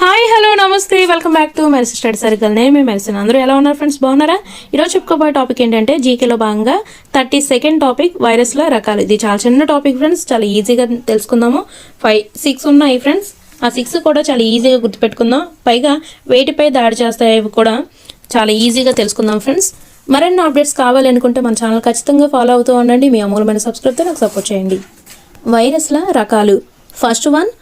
Hi hello నమస్తే welcome back to Merisi study circle. నేను మీ మెరిసిన్. అందరూ ఎలా ఉన్నారు ఫ్రెండ్స్? బాగున్నారా? ఈరోజు చెప్పుకోబోయే టాపిక్ ఏంటంటే జీకేలో భాగంగా 32nd టాపిక్ వైరస్ల రకాలు. ఇది చాలా చిన్న టాపిక్ ఫ్రెండ్స్, చాలా ఈజీగా తెలుసుకుందాము. 6 ఉన్నాయి ఫ్రెండ్స్. ఆ 6 కూడా చాలా ఈజీగా గుర్తుపెట్టుకుందాం. పైగా వేటిపై దాడి చేస్తాయి కూడా చాలా ఈజీగా తెలుసుకుందాం ఫ్రెండ్స్. మరిన్ని అప్డేట్స్ కావాలి అనుకుంటే మన ఛానల్ ఖచ్చితంగా ఫాలో అవుతూ ఉండండి. మీ అమూలమైన సబ్స్క్రైబ్తో నాకు సపోర్ట్ చేయండి. వైరస్ల రకాలు. ఫస్ట్ వన్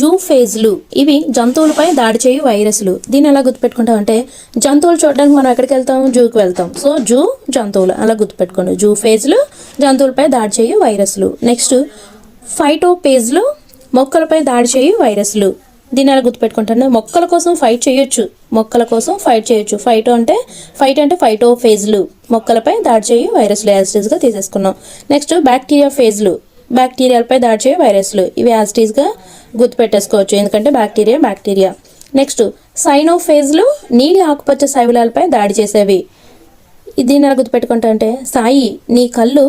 జూఫేజ్లు. ఇవి జంతువులపై దాడి చేయు వైరస్లు. దీన్ని ఎలా గుర్తుపెట్టుకుంటాం అంటే, జంతువులు చూడడానికి మనం ఎక్కడికి వెళ్తాం? జూకి వెళ్తాం. సో జూ జంతువులు అలా గుర్తుపెట్టుకోండి. జూఫేజ్లు జంతువులపై దాడి చేయు వైరస్లు. నెక్స్ట్ ఫైటోపేజ్లు మొక్కలపై దాడి చేయు వైరస్లు. దీన్ని ఎలా గుర్తుపెట్టుకుంటాను? మొక్కల కోసం ఫైట్ చేయొచ్చు, మొక్కల కోసం ఫైట్ చేయొచ్చు. ఫైట్ అంటే ఫైటోఫేజ్లు మొక్కలపై దాడి చేయు వైరస్లు యాజిటీస్గా తీసేసుకున్నాం. నెక్స్ట్ బ్యాక్టీరియా ఫేజ్లు బ్యాక్టీరియాలపై దాడి చేయు వైరస్లు. ఇవి యాజిటీస్గా గుర్తుపెట్టేసుకోవచ్చు, ఎందుకంటే బ్యాక్టీరియా. నెక్స్ట్ సైనోఫేజ్లు నీలి ఆకుపచ్చ శైవలాలపై దాడి చేసేవి. దీన్ని ఎలా గుర్తుపెట్టుకుంటా అంటే, సాయి నీ కళ్ళు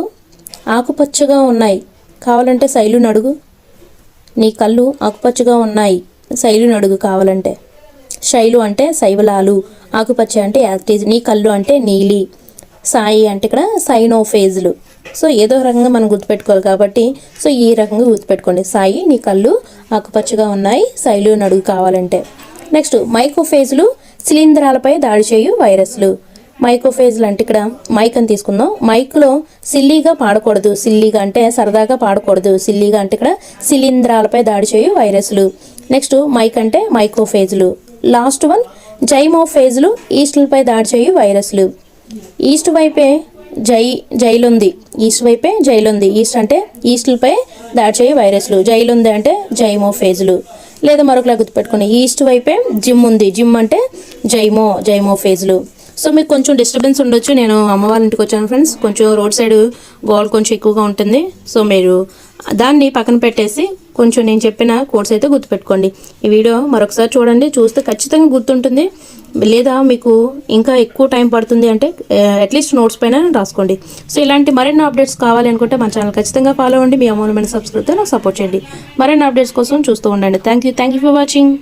ఆకుపచ్చగా ఉన్నాయి, కావాలంటే శైలు నడుగు. నీ కళ్ళు ఆకుపచ్చగా ఉన్నాయి, శైలు నడుగు కావాలంటే. శైలు అంటే శైవలాలు, ఆకుపచ్చ అంటే యాజిటీస్, నీ కళ్ళు అంటే నీలి, సాయి అంటే ఇక్కడ సైనోఫేజ్లు. సో ఏదో రకంగా మనం గుర్తుపెట్టుకోవాలి కాబట్టి సో ఈ రకంగా గుర్తుపెట్టుకోండి. సాయి నీ కళ్ళు ఆకుపచ్చగా ఉన్నాయి, శైలు నడుగు కావాలంటే. నెక్స్ట్ మైకోఫేజ్లు శిలీంధ్రాలపై దాడి చేయు వైరస్లు. మైకోఫేజ్లు అంటే ఇక్కడ మైక్ అని తీసుకుందాం. మైక్లో సిల్లీగా పాడకూడదు, సిల్లీగా అంటే సరదాగా పాడకూడదు, సిల్లీగా అంటే ఇక్కడ శిలీంధ్రాలపై దాడి చేయు వైరస్లు. నెక్స్ట్ మైక్ అంటే మైకోఫేజ్లు. లాస్ట్ వన్ జైమోఫేజ్లు ఈస్టులపై దాడి చేయు వైరస్లు. ఈస్ట్ వైపే జైలుంది, ఈస్ట్ వైపే జైలుంది. ఈస్ట్ అంటే ఈస్టులపై దాడి చేయు వైరస్లు. జైలుంది అంటే జైమోఫేజ్లు. లేదా మరొకలా గుర్తుపెట్టుకోండి, ఈస్ట్ వైపే జిమ్ ఉంది, జిమ్ అంటే జైమోఫేజ్లు. సో మీకు కొంచెం డిస్టర్బెన్స్ ఉండొచ్చు, నేను అమ్మ వాళ్ళ ఇంటికి వచ్చాను ఫ్రెండ్స్. కొంచెం రోడ్ సైడ్ గోల్ కొంచెం ఎక్కువగా ఉంటుంది. సో మీరు దాన్ని పక్కన పెట్టేసి కొంచెం నేను చెప్పిన కోర్స్ అయితే గుర్తుపెట్టుకోండి. ఈ వీడియో మరొకసారి చూడండి, చూస్తే ఖచ్చితంగా గుర్తుంటుంది. లేదా మీకు ఇంకా ఎక్కువ టైం పడుతుంది అంటే అట్లీస్ట్ నోట్స్ పైన రాసుకోండి. సో ఇలాంటి మరిన్ని అప్డేట్స్ కావాలి అనుకుంటే మన ఛానల్ ఖచ్చితంగా ఫాలో అవ్వండి. మీ అమూల్యమైన సబ్స్క్రైబ్తో నాకు సపోర్ట్ చేయండి. మరిన్ని అప్డేట్స్ కోసం చూస్తూ ఉండండి. Thank you for watching.